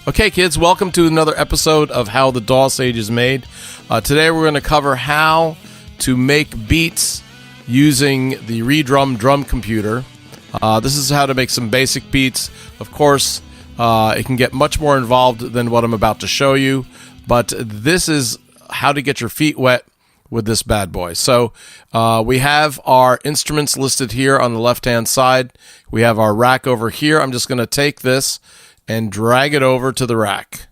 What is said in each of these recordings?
Okay, kids, welcome to another episode of How the DAW Sage is Made. Today we're going to cover how to make beats using the ReDrum drum computer. This is how to make some basic beats. Of course, it can get much more involved than what I'm about to show you, but this is how to get your feet wet with this bad boy. So we have our instruments listed here on the left-hand side. We have our rack over here. I'm just going to take this and drag it over to the rack.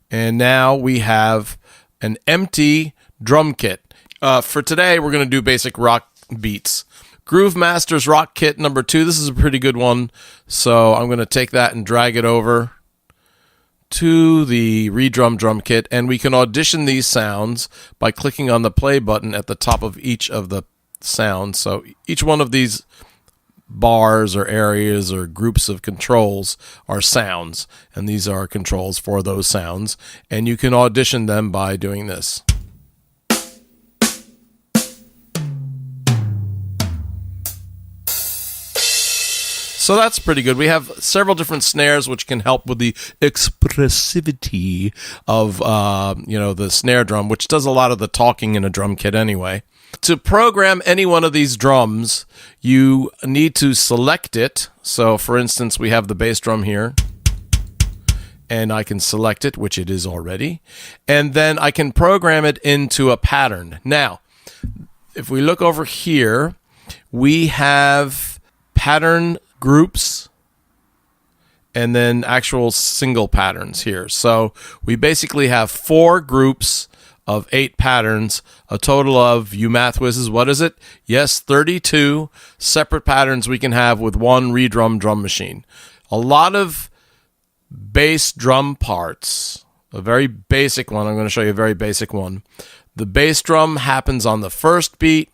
And now we have an empty drum kit. For today, we're going to do basic rock beats. Groove Masters Rock Kit number 2. This is a pretty good one. So I'm going to take that and drag it over to the ReDrum drum kit. And we can audition these sounds by clicking on the play button at the top of each of the sounds. So each one of these bars or areas or groups of controls are sounds, and these are controls for those sounds, and you can audition them by doing this. So that's pretty good. We have several different snares which can help with the expressivity of the snare drum, which does a lot of the talking in a drum kit anyway. To program any one of these drums, you need to select it. So, for instance, we have the bass drum here, and I can select it, which it is already, and then I can program it into a pattern. Now, if we look over here, we have pattern groups and then actual single patterns here. So we basically have 4 groups of 8 patterns, a total of, you math whizzes, what is it? Yes, 32 separate patterns we can have with one ReDrum drum machine. A lot of bass drum parts, a very basic one, I'm going to show you a very basic one. The bass drum happens on the first beat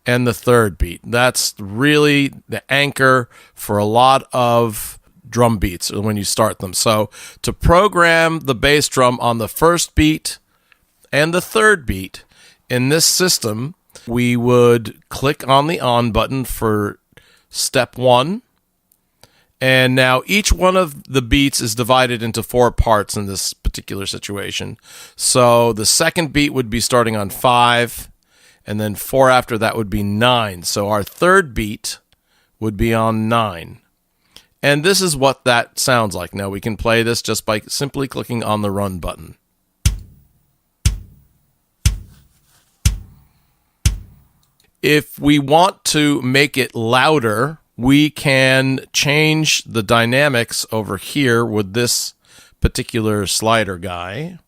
and the third beat. That's really the anchor for a lot of drum beats when you start them. So to program the bass drum on the first beat and the third beat in this system, we would click on the on button for step 1. And now each one of the beats is divided into 4 parts in this particular situation. So the second beat would be starting on 5, and then 4 after that would be 9. So our third beat would be on 9. And this is what that sounds like. Now we can play this just by simply clicking on the run button. If we want to make it louder, we can change the dynamics over here with this particular slider guy.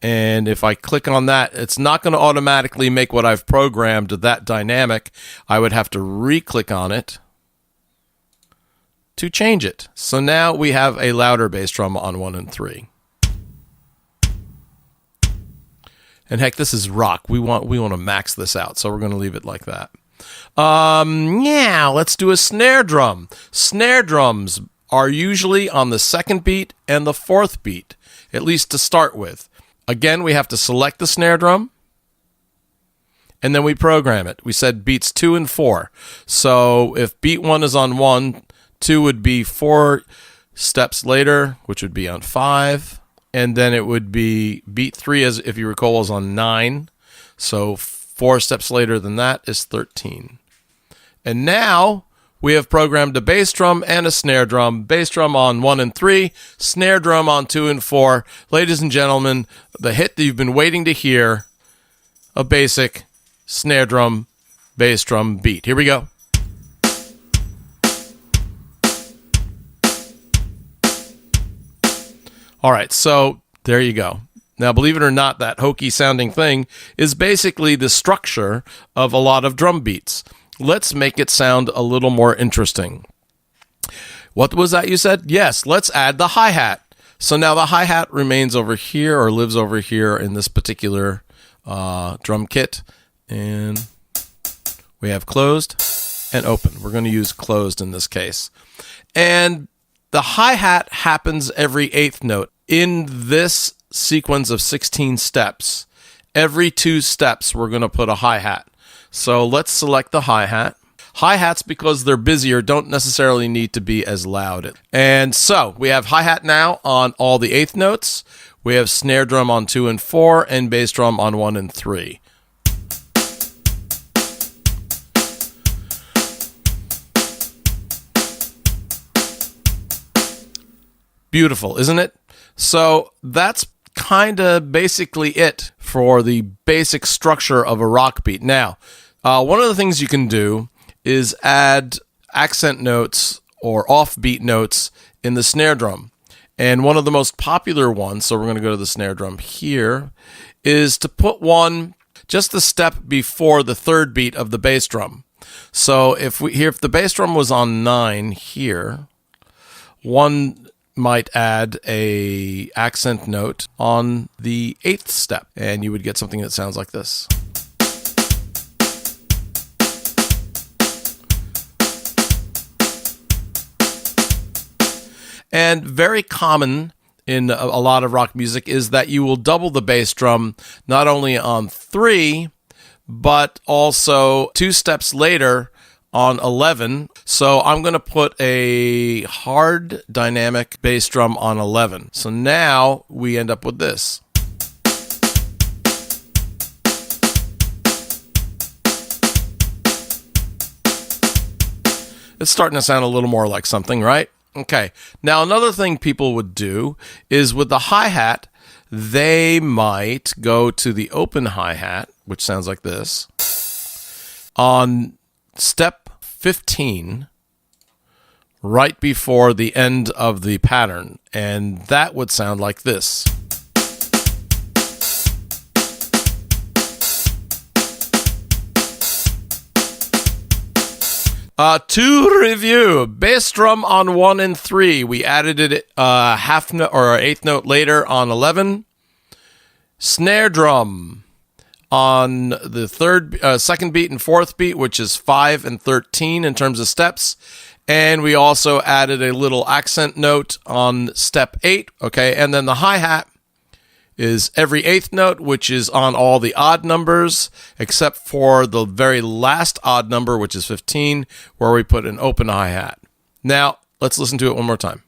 And if I click on that, it's not going to automatically make what I've programmed that dynamic. I would have to re-click on it to change it. So now we have a louder bass drum on 1 and 3. And heck, this is rock. We want to max this out, so we're going to leave it like that. Let's do a snare drum. Snare drums are usually on the second beat and the fourth beat, at least to start with. Again, we have to select the snare drum, and then we program it. We said beats 2 and 4. So if beat 1 is on 1, 2 would be 4 steps later, which would be on 5. And then it would be beat 3, as if you recall, was on 9. So 4 steps later than that is 13. And now we have programmed a bass drum and a snare drum. Bass drum on 1 and 3, snare drum on 2 and 4. Ladies and gentlemen, the hit that you've been waiting to hear, a basic snare drum, bass drum beat. Here we go. All right, so there you go. Now, believe it or not, that hokey sounding thing is basically the structure of a lot of drum beats. Let's make it sound a little more interesting. What was that you said? Yes, let's add the hi-hat. So now the hi-hat remains over here, or lives over here in this particular drum kit. And we have closed and open. We're going to use closed in this case. And the hi-hat happens every 8th note. In this sequence of 16 steps, every 2 steps we're going to put a hi-hat. So let's select the hi-hat. Hi-hats, because they're busier, don't necessarily need to be as loud. And so we have hi-hat now on all the eighth notes. We have snare drum on 2 and 4, and bass drum on 1 and 3. Beautiful, isn't it? So that's kind of basically it for the basic structure of a rock beat. Now, one of the things you can do is add accent notes or offbeat notes in the snare drum. And one of the most popular ones, so we're going to go to the snare drum here, is to put one just a step before the third beat of the bass drum. So if the bass drum was on 9 here, one might add a accent note on the 8th step, and you would get something that sounds like this. And very common in a lot of rock music is that you will double the bass drum not only on 3, but also 2 steps later on 11. So I'm going to put a hard dynamic bass drum on 11. So now we end up with this. It's starting to sound a little more like something, right? Okay. Now another thing people would do is with the hi-hat, they might go to the open hi-hat, which sounds like this, on step 15 right before the end of the pattern, and that would sound like this. To review, bass drum on 1 and 3, we added it half note or eighth note later on 11. Snare drum on the second beat and fourth beat, which is 5 and 13 in terms of steps. And we also added a little accent note on step 8. Okay, and then the hi-hat is every eighth note, which is on all the odd numbers, except for the very last odd number, which is 15, where we put an open hi-hat. Now, let's listen to it one more time.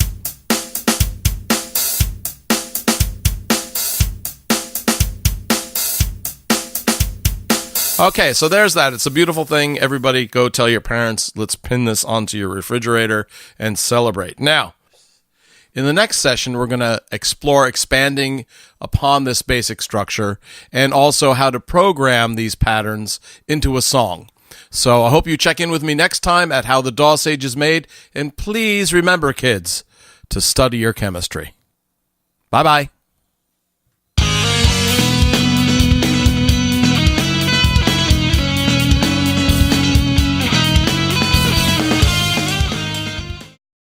Okay, so there's that. It's a beautiful thing. Everybody go tell your parents, let's pin this onto your refrigerator and celebrate. Now, in the next session, we're going to explore expanding upon this basic structure and also how to program these patterns into a song. So I hope you check in with me next time at How the DAW Sage is Made. And please remember, kids, to study your chemistry. Bye-bye.